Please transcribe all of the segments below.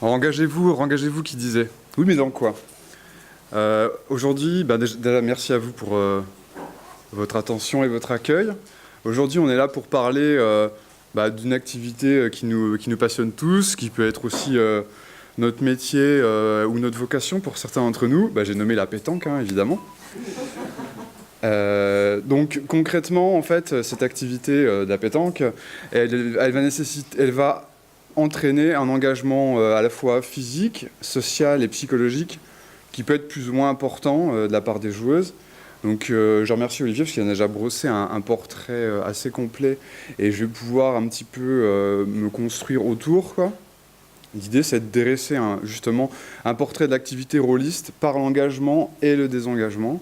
Engagez-vous qui disait. Oui, mais dans quoi? Aujourd'hui, déjà, merci à vous pour votre attention et votre accueil. Aujourd'hui, on est là pour parler d'une activité qui nous passionne tous, qui peut être aussi notre métier ou notre vocation pour certains d'entre nous. J'ai nommé la pétanque, hein, évidemment. Donc concrètement, en fait, cette activité de la pétanque, elle va entraîner un engagement à la fois physique, social et psychologique qui peut être plus ou moins important de la part des joueuses. Donc je remercie Olivier parce qu'il en a déjà brossé un portrait assez complet et je vais pouvoir un petit peu me construire autour, quoi. L'idée, c'est de dresser justement un portrait de l'activité rôliste par l'engagement et le désengagement.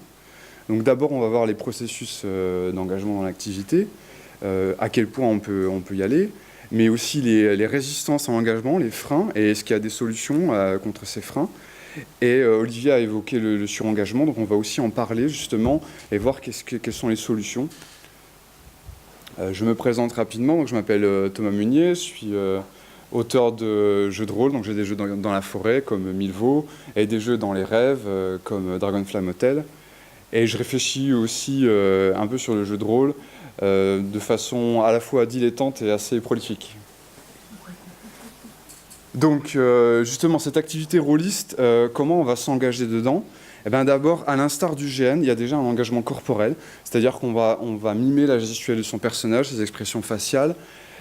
Donc d'abord, on va voir les processus d'engagement dans l'activité, à quel point on peut y aller, mais aussi les résistances à l'engagement, les freins, et est-ce qu'il y a des solutions contre ces freins. Et Olivier a évoqué le surengagement, donc on va aussi en parler justement et voir quelles sont les solutions. Je me présente rapidement, donc je m'appelle Thomas Meunier, je suis auteur de jeux de rôle, donc j'ai des jeux dans la forêt comme Milvaux, et des jeux dans les rêves comme Dragonflame Hotel. Et je réfléchis aussi un peu sur le jeu de rôle de façon à la fois dilettante et assez prolifique. Donc justement, cette activité rôliste, comment on va s'engager dedans? D'abord, à l'instar du GN, il y a déjà un engagement corporel, c'est-à-dire qu'on va mimer la gestuelle de son personnage, ses expressions faciales.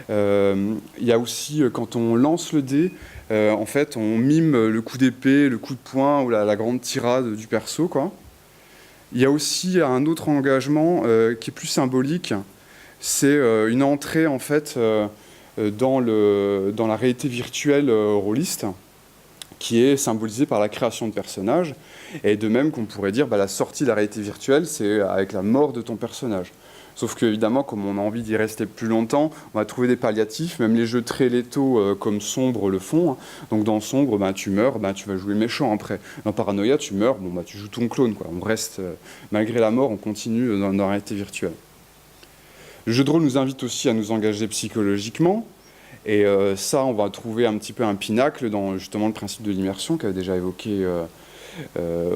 Il y a aussi, quand on lance le dé, en fait, on mime le coup d'épée, le coup de poing ou la grande tirade du perso, quoi. Il y a aussi un autre engagement qui est plus symbolique, c'est une entrée en fait dans la réalité virtuelle rôliste, qui est symbolisée par la création de personnages, et de même qu'on pourrait dire la sortie de la réalité virtuelle, c'est avec la mort de ton personnage. Sauf qu'évidemment, comme on a envie d'y rester plus longtemps, on va trouver des palliatifs, même les jeux très létaux comme Sombre le font. Donc dans Sombre, tu meurs, tu vas jouer méchant après. Dans Paranoia, tu meurs, tu joues ton clone, quoi. On reste, malgré la mort, on continue dans la réalité virtuelle. Le jeu de rôle nous invite aussi à nous engager psychologiquement, et ça, on va trouver un petit peu un pinacle dans justement le principe de l'immersion qu'avait déjà évoqué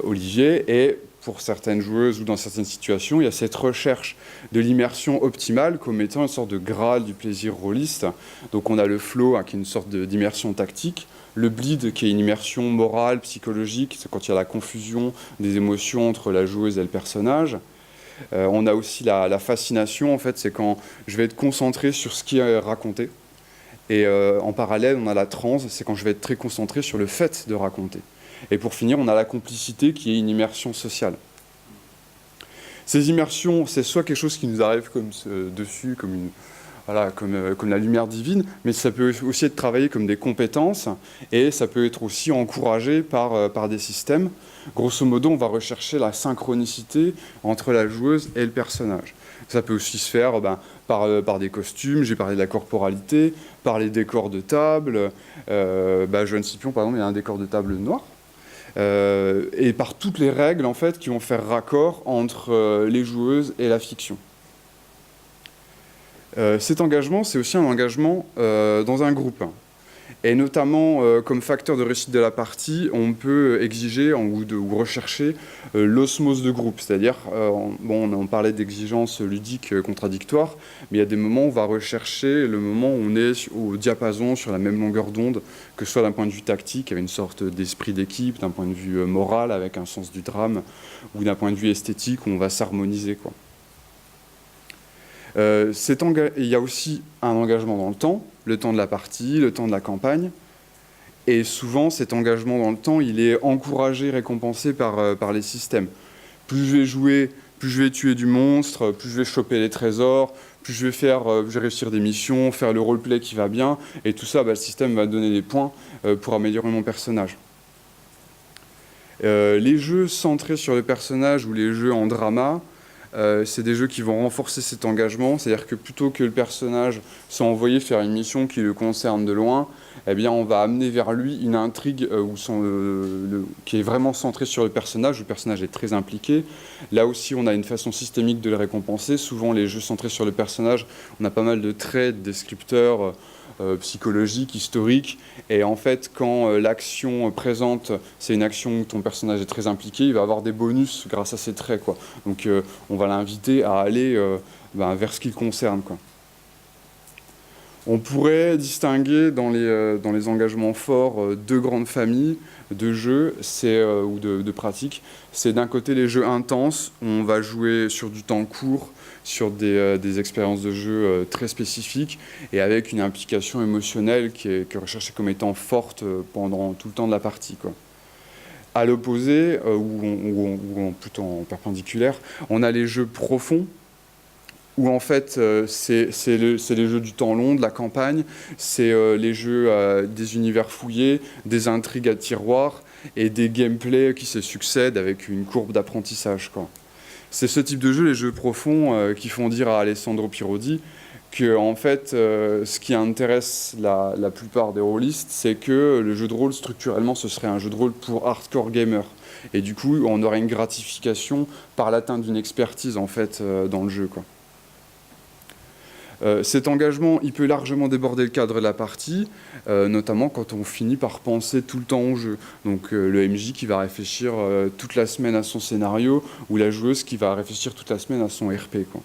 Olivier, et pour certaines joueuses ou dans certaines situations, il y a cette recherche de l'immersion optimale comme étant une sorte de graal du plaisir rôliste. Donc on a le flow, qui est une sorte d'immersion tactique, le bleed qui est une immersion morale, psychologique, c'est quand il y a la confusion des émotions entre la joueuse et le personnage. On a aussi la fascination, en fait, c'est quand je vais être concentré sur ce qui est raconté. Et en parallèle, on a la transe, c'est quand je vais être très concentré sur le fait de raconter. Et pour finir, on a la complicité qui est une immersion sociale. Ces immersions, c'est soit quelque chose qui nous arrive comme dessus, comme la lumière divine, mais ça peut aussi être travaillé comme des compétences, et ça peut être aussi encouragé par des systèmes. Grosso modo, on va rechercher la synchronicité entre la joueuse et le personnage. Ça peut aussi se faire par des costumes, j'ai parlé de la corporalité, par les décors de table. Joanne Scipion, par exemple, il y a un décor de table noir. Et par toutes les règles en fait, qui vont faire raccord entre les joueuses et la fiction. Cet engagement, c'est aussi un engagement dans un groupe. Et notamment, comme facteur de réussite de la partie, on peut exiger ou rechercher l'osmose de groupe. C'est-à-dire, on parlait d'exigences ludiques contradictoires, mais il y a des moments où on va rechercher le moment où on est au diapason, sur la même longueur d'onde, que ce soit d'un point de vue tactique, avec une sorte d'esprit d'équipe, d'un point de vue moral, avec un sens du drame, ou d'un point de vue esthétique, où on va s'harmoniser, quoi. Il y a aussi un engagement dans le temps de la partie, le temps de la campagne. Et souvent, cet engagement dans le temps, il est encouragé, récompensé par les systèmes. Plus je vais jouer, plus je vais tuer du monstre, plus je vais choper les trésors, plus je vais réussir des missions, faire le roleplay qui va bien. Et tout ça, le système va donner des points pour améliorer mon personnage. Les jeux centrés sur le personnage ou les jeux en drama, c'est des jeux qui vont renforcer cet engagement, c'est-à-dire que plutôt que le personnage soit envoyé faire une mission qui le concerne de loin, on va amener vers lui une intrigue qui est vraiment centrée sur le personnage, où le personnage est très impliqué. Là aussi, on a une façon systémique de le récompenser. Souvent, les jeux centrés sur le personnage, on a pas mal de traits, de descripteurs, psychologiques, historiques. Et en fait, quand l'action présente, c'est une action où ton personnage est très impliqué, il va avoir des bonus grâce à ses traits, quoi. Donc on va l'inviter à aller vers ce qui le concerne, quoi. On pourrait distinguer dans les engagements forts deux grandes familles de jeux ou de pratiques. C'est d'un côté les jeux intenses, où on va jouer sur du temps court, sur des expériences de jeu très spécifiques et avec une implication émotionnelle qui est recherchée comme étant forte pendant tout le temps de la partie, quoi. À l'opposé, ou plutôt en perpendiculaire, on a les jeux profonds, où en fait c'est les jeux du temps long, de la campagne, c'est les jeux des univers fouillés, des intrigues à tiroir et des gameplays qui se succèdent avec une courbe d'apprentissage, quoi. C'est ce type de jeu, les jeux profonds, qui font dire à Alessandro Pirodi que en fait, ce qui intéresse la plupart des rôlistes, c'est que le jeu de rôle, structurellement, ce serait un jeu de rôle pour hardcore gamers. Et du coup, on aurait une gratification par l'atteinte d'une expertise, en fait, dans le jeu, quoi. Cet engagement, il peut largement déborder le cadre de la partie, notamment quand on finit par penser tout le temps au jeu. Donc le MJ qui va réfléchir toute la semaine à son scénario, ou la joueuse qui va réfléchir toute la semaine à son RP, quoi.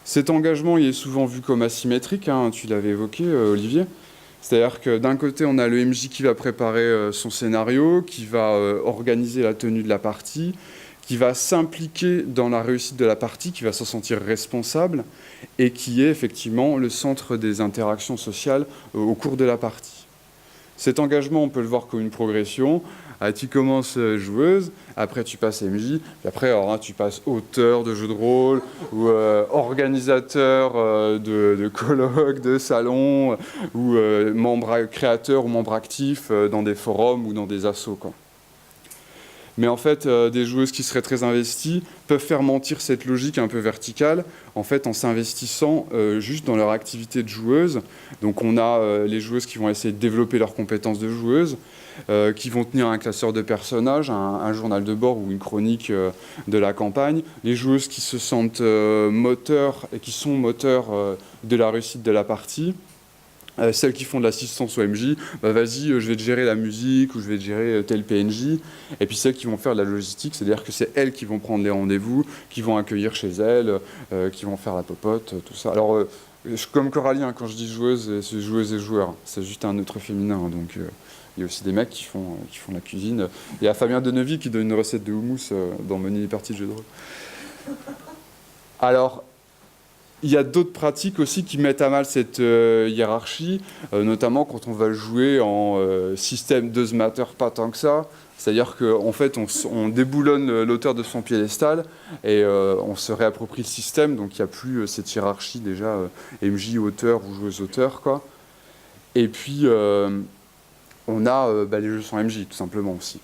Cet engagement, il est souvent vu comme asymétrique, hein, tu l'avais évoqué, Olivier. C'est-à-dire que d'un côté, on a le MJ qui va préparer son scénario, qui va organiser la tenue de la partie, qui va s'impliquer dans la réussite de la partie, qui va s'en sentir responsable, et qui est effectivement le centre des interactions sociales au cours de la partie. Cet engagement, on peut le voir comme une progression. Tu commences joueuse, après tu passes MJ, puis après alors, tu passes auteur de jeux de rôle, ou organisateur de colloques, de salons, ou membre créateur ou membre actif dans des forums ou dans des assos, quoi. Mais en fait, des joueuses qui seraient très investies peuvent faire mentir cette logique un peu verticale, en fait, en s'investissant juste dans leur activité de joueuse. Donc on a les joueuses qui vont essayer de développer leurs compétences de joueuse, qui vont tenir un classeur de personnages, un journal de bord ou une chronique de la campagne. Les joueuses qui se sentent moteurs et qui sont moteurs de la réussite de la partie. Celles qui font de l'assistance au MJ, vas-y, je vais te gérer la musique ou je vais te gérer tel PNJ. Et puis celles qui vont faire de la logistique, c'est-à-dire que c'est elles qui vont prendre les rendez-vous, qui vont accueillir chez elles, qui vont faire la popote, tout ça. Alors, comme Coralie, hein, quand je dis joueuse, c'est joueuse et joueur. C'est juste un neutre féminin. Hein, donc, il y a aussi des mecs qui font la cuisine. Il y a Fabien Denevy qui donne une recette de houmous dans Menu partie de jeu de rôle. Alors, il y a d'autres pratiques aussi qui mettent à mal cette hiérarchie, notamment quand on va jouer en système does matter pas tant que ça. C'est-à-dire qu'en fait, on déboulonne l'auteur de son piédestal et on se réapproprie le système. Donc, il n'y a plus cette hiérarchie déjà MJ, auteur ou joueuse auteur, quoi. Et puis, on a les jeux sans MJ, tout simplement aussi.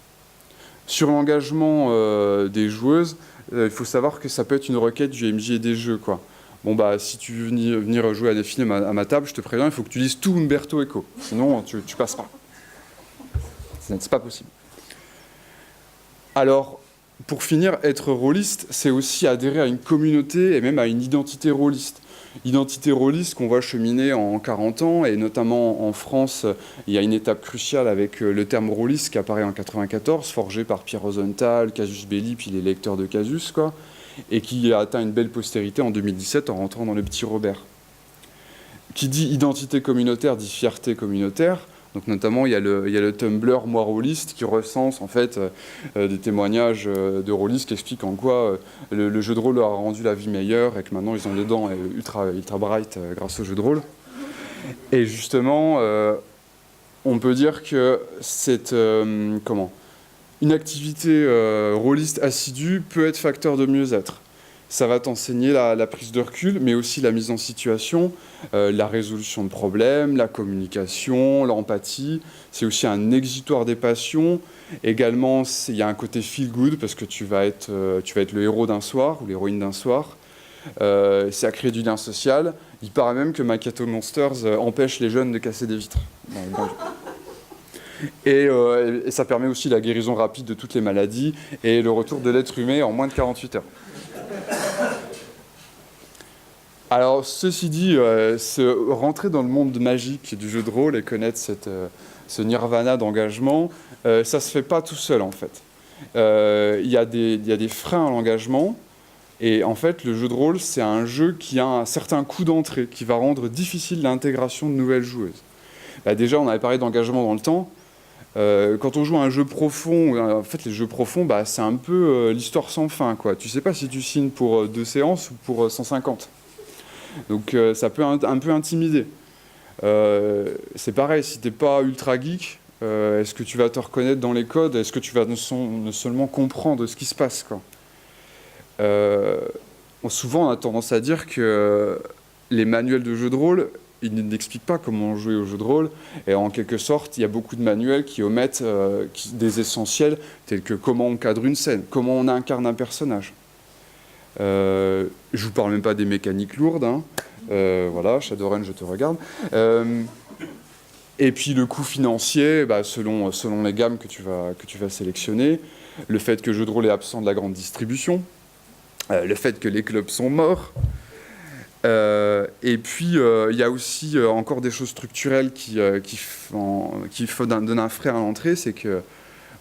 Sur l'engagement des joueuses, il faut savoir que ça peut être une requête du MJ et des jeux, quoi. Bon, si tu veux venir jouer à des films à ma table, je te préviens, il faut que tu lises tout Umberto Eco. Sinon, tu passes pas. C'est pas possible. Alors, pour finir, être rôliste, c'est aussi adhérer à une communauté et même à une identité rôliste. Identité rôliste qu'on voit cheminer en 40 ans, et notamment en France, il y a une étape cruciale avec le terme rôliste qui apparaît en 94, forgé par Pierre Rosenthal, Casus Belli, puis les lecteurs de Casus, quoi, et qui a atteint une belle postérité en 2017 en rentrant dans le Petit Robert. Qui dit identité communautaire dit fierté communautaire. Donc notamment, il y a le Tumblr Moi Rôliste qui recense en fait des témoignages de rôlistes qui expliquent en quoi le jeu de rôle leur a rendu la vie meilleure et que maintenant ils ont des dents ultra bright grâce au jeu de rôle. Et justement, on peut dire que cette une activité rôliste assidue peut être facteur de mieux-être. Ça va t'enseigner la prise de recul, mais aussi la mise en situation, la résolution de problèmes, la communication, l'empathie. C'est aussi un exutoire des passions. Également, il y a un côté feel-good, parce que tu vas être le héros d'un soir ou l'héroïne d'un soir. Ça crée du lien social. Il paraît même que Macchiato Monsters empêche les jeunes de casser des vitres. Et ça permet aussi la guérison rapide de toutes les maladies et le retour de l'être humain en moins de 48 heures. Alors, ceci dit, rentrer dans le monde magique du jeu de rôle et connaître ce nirvana d'engagement, ça se fait pas tout seul, en fait. Il y a des freins à l'engagement, et en fait, le jeu de rôle, c'est un jeu qui a un certain coût d'entrée, qui va rendre difficile l'intégration de nouvelles joueuses. Bah, déjà, on avait parlé d'engagement dans le temps. Quand on joue à un jeu profond, en fait, les jeux profonds, bah, c'est un peu l'histoire sans fin, quoi. Tu sais pas si tu signes pour 2 séances ou pour 150. Donc ça peut un peu intimider. C'est pareil, si t'es pas ultra geek, est-ce que tu vas te reconnaître dans les codes? Est-ce que tu vas ne seulement comprendre ce qui se passe, quoi. Souvent, on a tendance à dire que les manuels de jeux de rôle, ils n'expliquent pas comment jouer au jeu de rôle. Et en quelque sorte, il y a beaucoup de manuels qui omettent des essentiels, tels que comment on cadre une scène, comment on incarne un personnage. Je vous parle même pas des mécaniques lourdes, hein. Voilà, Shadowrun, je te regarde. Et puis le coût financier, bah, selon les gammes que tu vas sélectionner, le fait que le jeu de rôle est absent de la grande distribution, le fait que les clubs sont morts, et puis il y a aussi encore des choses structurelles qui donnent un frein à l'entrée, c'est que,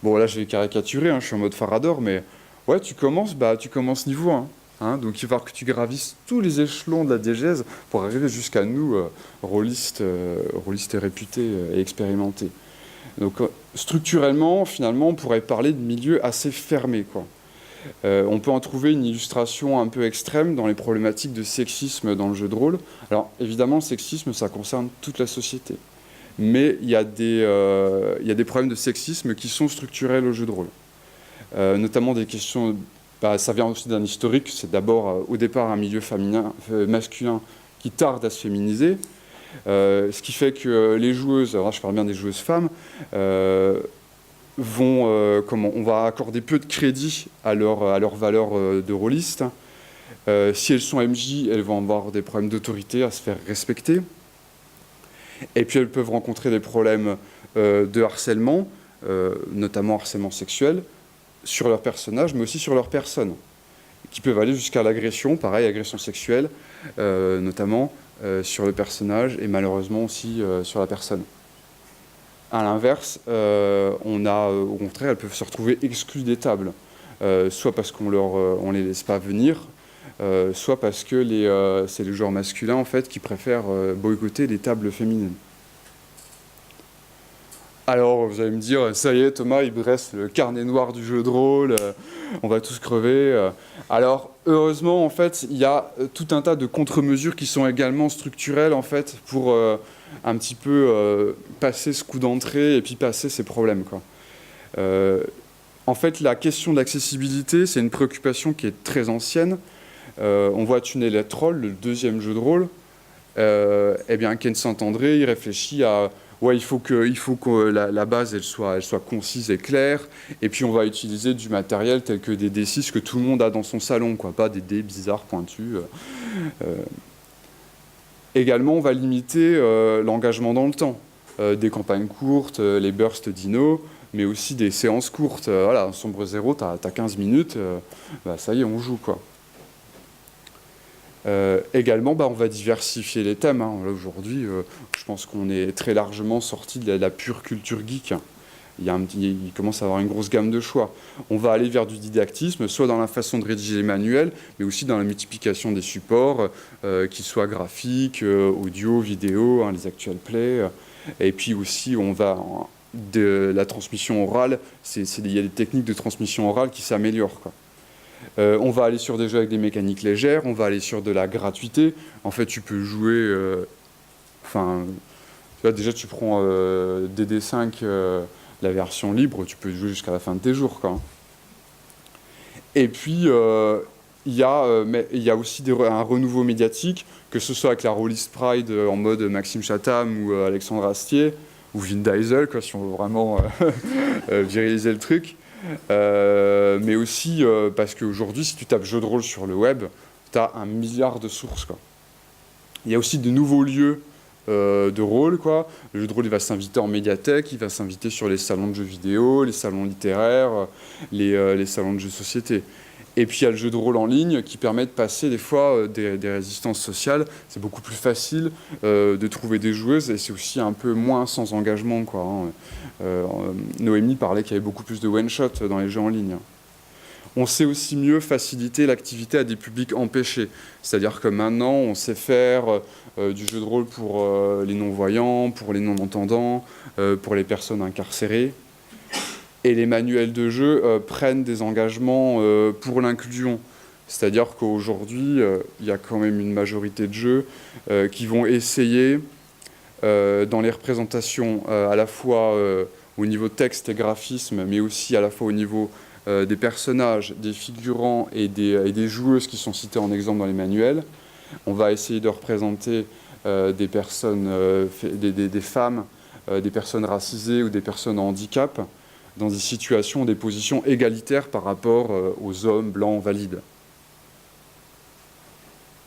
bon là je vais caricaturer, hein, je suis en mode Farador, mais ouais, tu commences niveau 1. Hein, donc il va falloir que tu gravisses tous les échelons de la diégèse pour arriver jusqu'à nous, rôlistes réputés et expérimentés. Donc structurellement, finalement, on pourrait parler de milieu assez fermé, quoi. On peut en trouver une illustration un peu extrême dans les problématiques de sexisme dans le jeu de rôle. Alors évidemment, le sexisme, ça concerne toute la société. Mais il y a des problèmes de sexisme qui sont structurels au jeu de rôle. Notamment des questions... Bah, ça vient aussi d'un historique, c'est d'abord au départ un milieu masculin qui tarde à se féminiser, ce qui fait que les joueuses, alors je parle bien des joueuses femmes, on va accorder peu de crédit à leur valeur de rôliste. Si elles sont MJ, elles vont avoir des problèmes d'autorité à se faire respecter. Et puis elles peuvent rencontrer des problèmes de harcèlement, notamment harcèlement sexuel, sur leur personnage, mais aussi sur leur personne, qui peuvent aller jusqu'à l'agression, pareil, agression sexuelle, notamment sur le personnage et malheureusement aussi sur la personne. À l'inverse, au contraire, elles peuvent se retrouver exclues des tables, soit parce qu'on les laisse pas venir, soit parce que c'est les joueurs masculins en fait qui préfèrent boycotter les tables féminines. Alors, vous allez me dire, ça y est, Thomas, il dresse le carnet noir du jeu de rôle, on va tous crever. Alors, heureusement, en fait, il y a tout un tas de contre-mesures qui sont également structurelles, en fait, pour un petit peu passer ce coup d'entrée et puis passer ces problèmes, quoi. En fait, la question de l'accessibilité, c'est une préoccupation qui est très ancienne. On voit Tunnel et Troll, le deuxième jeu de rôle. Eh bien, Ken Saint-André, il réfléchit à... Ouais, il faut que la base elle soit concise et claire, et puis on va utiliser du matériel tel que des D6 que tout le monde a dans son salon, quoi, pas des dés bizarres pointus. Également, on va limiter l'engagement dans le temps, des campagnes courtes, les bursts dino, mais aussi des séances courtes. Voilà, Sombre Zéro, t'as 15 minutes, bah, ça y est, on joue, quoi. Également, bah, on va diversifier les thèmes. Hein. Là, aujourd'hui, je pense qu'on est très largement sorti de la pure culture geek. Il commence à avoir une grosse gamme de choix. On va aller vers du didactisme, soit dans la façon de rédiger les manuels, mais aussi dans la multiplication des supports, qu'ils soient graphiques, audio, vidéo, hein, les actual play. Et puis aussi, on va de la transmission orale. Il y a des techniques de transmission orale qui s'améliorent, quoi. On va aller sur des jeux avec des mécaniques légères, on va aller sur de la gratuité. En fait, tu peux jouer... déjà, tu prends DD5, la version libre, tu peux jouer jusqu'à la fin de tes jours, quoi. Et puis, il y a aussi un renouveau médiatique, que ce soit avec la Rôliste Pride en mode Maxime Chatham ou Alexandre Astier, ou Vin Diesel, quoi, si on veut vraiment viriliser le truc. Mais aussi parce qu'aujourd'hui, si tu tapes jeu de rôle sur le web, tu as 1 milliard de sources, quoi. Il y a aussi de nouveaux lieux de rôle, quoi. Le jeu de rôle, il va s'inviter en médiathèque, il va s'inviter sur les salons de jeux vidéo, les salons littéraires, les salons de jeux de société. Et puis il y a le jeu de rôle en ligne qui permet de passer des fois des résistances sociales. C'est beaucoup plus facile de trouver des joueuses et c'est aussi un peu moins sans engagement, quoi, hein. Noémie parlait qu'il y avait beaucoup plus de one-shot dans les jeux en ligne. On sait aussi mieux faciliter l'activité à des publics empêchés. C'est-à-dire que maintenant, on sait faire du jeu de rôle pour les non-voyants, pour les non-entendants, pour les personnes incarcérées. Et les manuels de jeu prennent des engagements pour l'inclusion. C'est-à-dire qu'aujourd'hui, il y a quand même une majorité de jeux qui vont essayer, dans les représentations, à la fois au niveau texte et graphisme, mais aussi à la fois au niveau des personnages, des figurants et des joueuses qui sont cités en exemple dans les manuels. On va essayer de représenter des personnes, des femmes, des personnes racisées ou des personnes en handicap dans des situations, des positions égalitaires par rapport aux hommes blancs valides.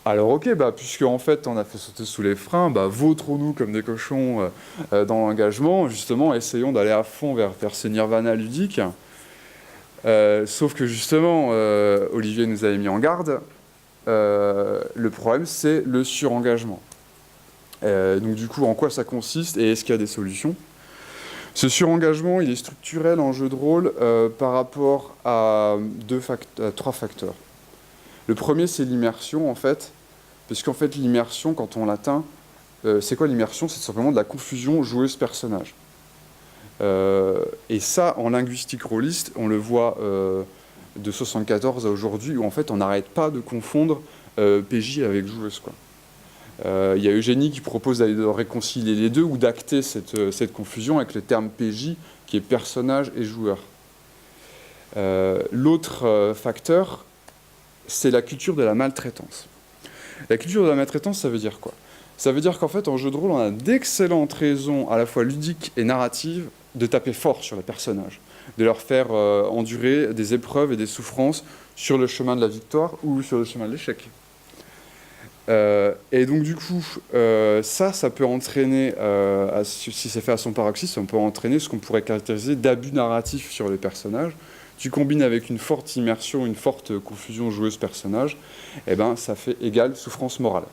Alors ok, puisque en fait on a fait sauter sous les freins, vautrons-nous comme des cochons dans l'engagement, justement essayons d'aller à fond vers ce nirvana ludique. Sauf que justement, Olivier nous avait mis en garde, le problème c'est le surengagement. Donc du coup, en quoi ça consiste et est-ce qu'il y a des solutions ? Ce surengagement, il est structurel en jeu de rôle par rapport à trois facteurs. Le premier, c'est l'immersion, en fait, puisqu'en fait, l'immersion, quand on l'atteint, c'est quoi l'immersion ? C'est simplement de la confusion joueuse-personnage. Et ça, en linguistique rôliste, on le voit de 1974 à aujourd'hui, où en fait, on n'arrête pas de confondre PJ avec joueuse, quoi. Il y a Eugénie qui propose de réconcilier les deux ou d'acter cette confusion avec le terme PJ qui est personnage et joueur. L'autre facteur, c'est la culture de la maltraitance. La culture de la maltraitance, ça veut dire quoi ? Ça veut dire qu'en fait, en jeu de rôle, on a d'excellentes raisons, à la fois ludiques et narratives, de taper fort sur les personnages, de leur faire endurer des épreuves et des souffrances sur le chemin de la victoire ou sur le chemin de l'échec. Et donc du coup, ça peut entraîner, si c'est fait à son paroxysme, ça peut entraîner ce qu'on pourrait caractériser d'abus narratif sur les personnages. Tu combines avec une forte immersion, une forte confusion joueuse-personnage, et ça fait égale souffrance morale.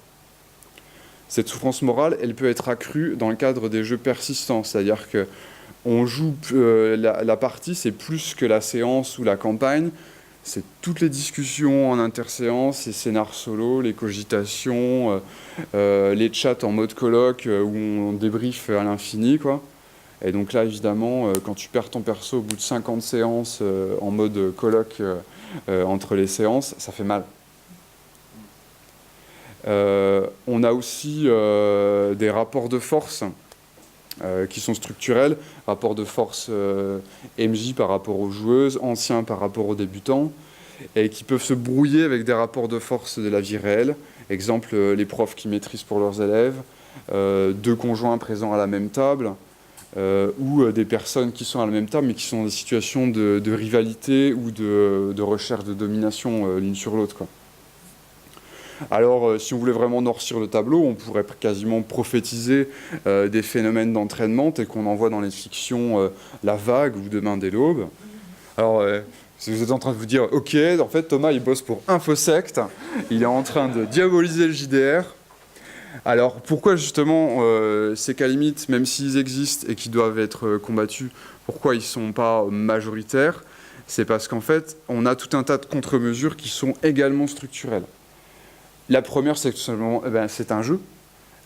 Cette souffrance morale, elle peut être accrue dans le cadre des jeux persistants, c'est-à-dire que on joue la partie, c'est plus que la séance ou la campagne. C'est toutes les discussions en interséance, les scénars solo, les cogitations, les chats en mode colloque où on débriefe à l'infini, quoi. Et donc là, évidemment, quand tu perds ton perso au bout de 50 séances en mode colloque entre les séances, ça fait mal. On a aussi des rapports de force qui sont structurels, rapports de force MJ par rapport aux joueuses, anciens par rapport aux débutants, et qui peuvent se brouiller avec des rapports de force de la vie réelle. Exemple, les profs qui maîtrisent pour leurs élèves, deux conjoints présents à la même table, ou des personnes qui sont à la même table mais qui sont dans des situations de rivalité ou de recherche de domination l'une sur l'autre, quoi. Alors, si on voulait vraiment noircir le tableau, on pourrait quasiment prophétiser des phénomènes d'entraînement tels qu'on en voit dans les fictions La Vague ou Demain dès l'aube. Alors, si vous êtes en train de vous dire, ok, en fait, Thomas, il bosse pour Infosect, il est en train de diaboliser le JDR. Alors, pourquoi justement ces cas limites, même s'ils existent et qui doivent être combattus, pourquoi ils ne sont pas majoritaires ? C'est parce qu'en fait, on a tout un tas de contre-mesures qui sont également structurelles. La première, c'est que tout simplement, c'est un jeu.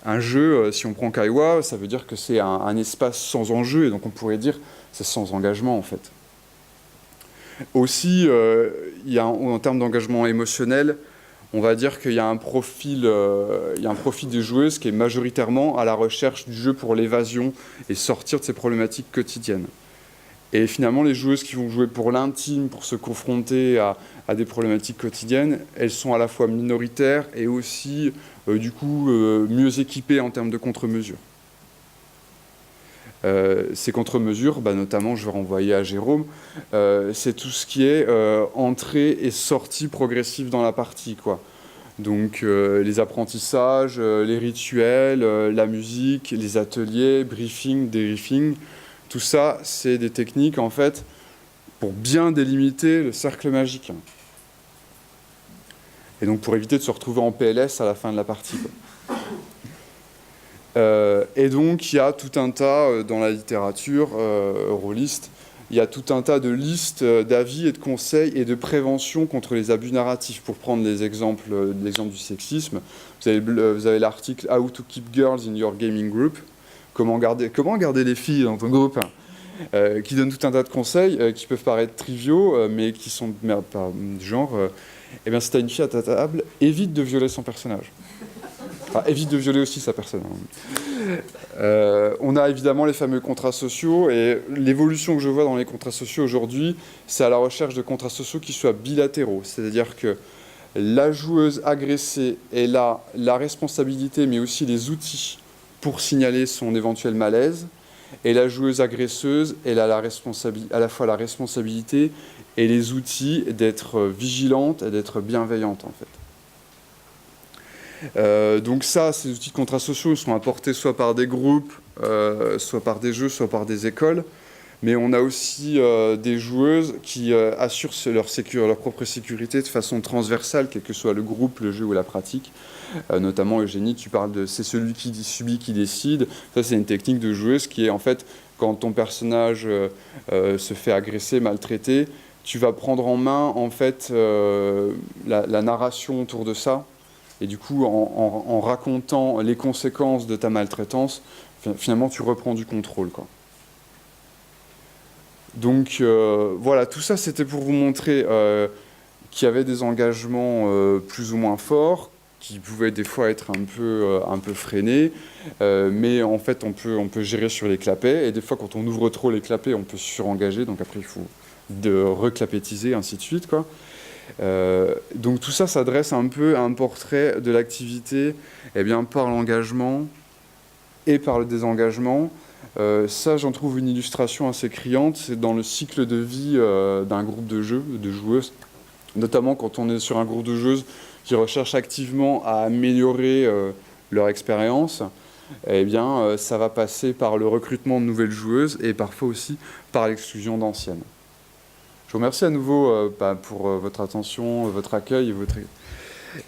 Un jeu, si on prend Kaiwa, ça veut dire que c'est un espace sans enjeu, et donc on pourrait dire que c'est sans engagement, en fait. Aussi, en termes d'engagement émotionnel, on va dire qu'il y a un profil des joueuses qui est majoritairement à la recherche du jeu pour l'évasion et sortir de ces problématiques quotidiennes. Et finalement, les joueuses qui vont jouer pour l'intime, pour se confronter à des problématiques quotidiennes, elles sont à la fois minoritaires et aussi, mieux équipées en termes de contre-mesures. Ces contre-mesures, notamment, je vais renvoyer à Jérôme, c'est tout ce qui est entrée et sortie progressive dans la partie, quoi. Donc les apprentissages, les rituels, la musique, les ateliers, briefing, débriefing, tout ça, c'est des techniques, en fait, pour bien délimiter le cercle magique. Et donc pour éviter de se retrouver en PLS à la fin de la partie, quoi. Et donc il y a tout un tas, dans la littérature rôliste, il y a tout un tas de listes d'avis et de conseils et de prévention contre les abus narratifs. Pour prendre l'exemple du sexisme, vous avez l'article « How to keep girls in your gaming group », comment garder les filles dans ton groupe, qui donne tout un tas de conseils qui peuvent paraître triviaux, mais qui sont du genre eh bien, si tu as une fille à ta table, évite de violer son personnage. Enfin, évite de violer aussi sa personne. On a évidemment les fameux contrats sociaux, et l'évolution que je vois dans les contrats sociaux aujourd'hui, c'est à la recherche de contrats sociaux qui soient bilatéraux. C'est-à-dire que la joueuse agressée, elle a la responsabilité, mais aussi les outils pour signaler son éventuel malaise, et la joueuse agresseuse, elle a à la fois la responsabilité et les outils d'être vigilante et d'être bienveillante, en fait. Donc ça, ces outils de contrats sociaux sont apportés soit par des groupes, soit par des jeux, soit par des écoles. Mais on a aussi des joueuses qui assurent leur propre sécurité de façon transversale, quel que soit le groupe, le jeu ou la pratique. Notamment, Eugénie, tu parles de « c'est celui qui subit qui décide ». Ça, c'est une technique de joueuse qui est, en fait, quand ton personnage se fait agresser, maltraiter, tu vas prendre en main, en fait, la narration autour de ça. Et du coup, en racontant les conséquences de ta maltraitance, finalement, tu reprends du contrôle, quoi. Donc, voilà, tout ça, c'était pour vous montrer qu'il y avait des engagements plus ou moins forts, qui pouvaient des fois être un peu freinés, mais en fait, on peut gérer sur les clapets. Et des fois, quand on ouvre trop les clapets, on peut surengager. Donc après, il faut reclapétiser, ainsi de suite, quoi. Donc tout ça, ça dresse un peu un portrait de l'activité, eh bien, par l'engagement et par le désengagement. Ça, j'en trouve une illustration assez criante, c'est dans le cycle de vie d'un groupe de jeux, de joueuses, notamment quand on est sur un groupe de joueuses qui recherchent activement à améliorer leur expérience. Eh bien, ça va passer par le recrutement de nouvelles joueuses et parfois aussi par l'exclusion d'anciennes. Je vous remercie à nouveau pour votre attention, votre accueil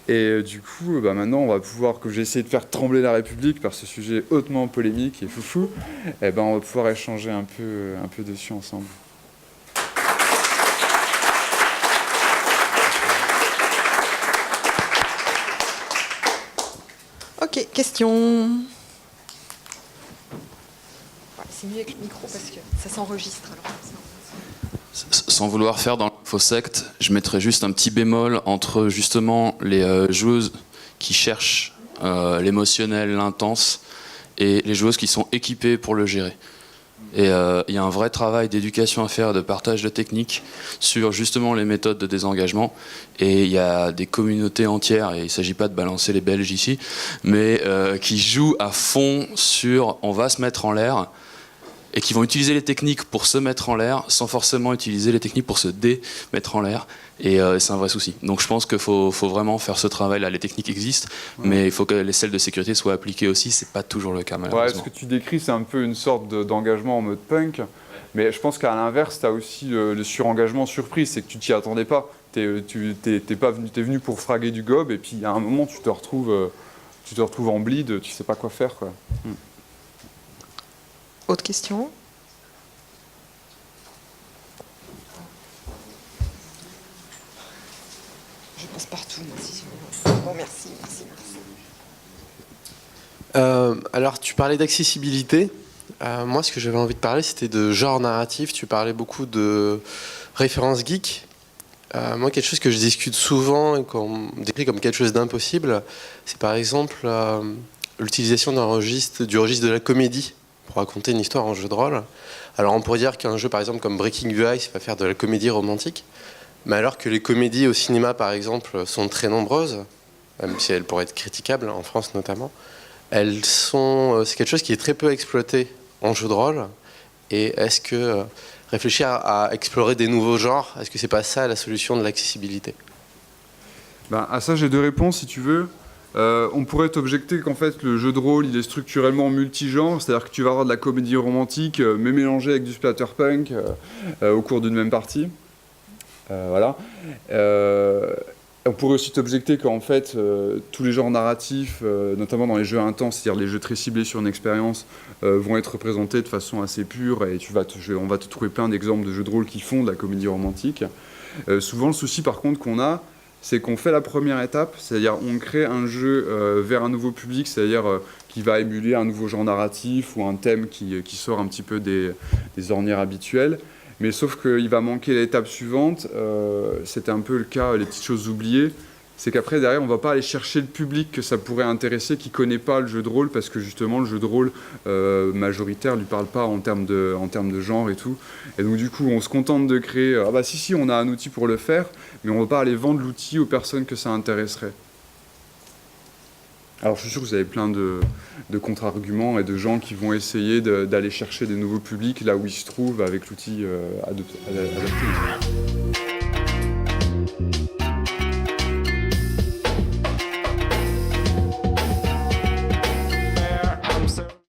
et du coup, maintenant, on va pouvoir, que j'ai essayé de faire trembler la République par ce sujet hautement polémique et foufou, on va pouvoir échanger un peu dessus ensemble. Ok, question. C'est mieux avec le micro parce que ça s'enregistre. Sans vouloir faire dans l'infosecte, je mettrais juste un petit bémol entre justement les joueuses qui cherchent l'émotionnel, l'intense, et les joueuses qui sont équipées pour le gérer. Et il y a un vrai travail d'éducation à faire, de partage de techniques sur justement les méthodes de désengagement. Et il y a des communautés entières, et il ne s'agit pas de balancer les Belges ici, mais qui jouent à fond sur on va se mettre en l'air, et qui vont utiliser les techniques pour se mettre en l'air sans forcément utiliser les techniques pour se démettre en l'air. Et c'est un vrai souci. Donc je pense qu'il faut vraiment faire ce travail-là. Les techniques existent, mais il faut que les selles de sécurité soient appliquées aussi. C'est pas toujours le cas, malheureusement. Ouais, ce que tu décris, c'est un peu une sorte d'engagement en mode punk. Mais je pense qu'à l'inverse, tu as aussi le surengagement surprise. C'est que tu t'y attendais pas. T'es venu pour fraguer du gob, et puis à un moment, tu te retrouves en bleed, tu sais pas quoi faire, quoi. Autre question? Je passe partout, moi, si bon, merci. Alors, tu parlais d'accessibilité. Moi, ce que j'avais envie de parler, c'était de genre narratif. Tu parlais beaucoup de références geek. Moi, quelque chose que je discute souvent et qu'on décrit comme quelque chose d'impossible, c'est par exemple l'utilisation du registre de la comédie pour raconter une histoire en jeu de rôle. Alors on pourrait dire qu'un jeu par exemple comme Breaking the Ice va faire de la comédie romantique, mais alors que les comédies au cinéma par exemple sont très nombreuses, même si elles pourraient être critiquables, en France notamment, c'est quelque chose qui est très peu exploité en jeu de rôle. Et est-ce que réfléchir à explorer des nouveaux genres, est-ce que c'est pas ça la solution de l'accessibilité? À ça j'ai deux réponses si tu veux. On pourrait t'objecter qu'en fait le jeu de rôle il est structurellement multigenre, c'est-à-dire que tu vas avoir de la comédie romantique mais mélangée avec du splatterpunk au cours d'une même partie. Voilà. On pourrait aussi t'objecter qu'en fait, tous les genres narratifs, notamment dans les jeux intenses, c'est-à-dire les jeux très ciblés sur une expérience, vont être représentés de façon assez pure et on va te trouver plein d'exemples de jeux de rôle qui font de la comédie romantique. Souvent, le souci par contre qu'on a, c'est qu'on fait la première étape, c'est-à-dire on crée un jeu vers un nouveau public, c'est-à-dire qui va émuler un nouveau genre narratif ou un thème qui sort un petit peu des ornières habituelles. Mais sauf qu'il va manquer l'étape suivante, c'était un peu le cas, les petites choses oubliées, c'est qu'après derrière on ne va pas aller chercher le public que ça pourrait intéresser, qui ne connaît pas le jeu de rôle, parce que justement le jeu de rôle majoritaire ne lui parle pas en termes de genre et tout. Et donc du coup on se contente de créer, ah bah si on a un outil pour le faire, mais on ne va pas aller vendre l'outil aux personnes que ça intéresserait. Alors je suis sûr que vous avez plein de contre-arguments et de gens qui vont essayer d'aller chercher des nouveaux publics là où ils se trouvent avec l'outil adapté.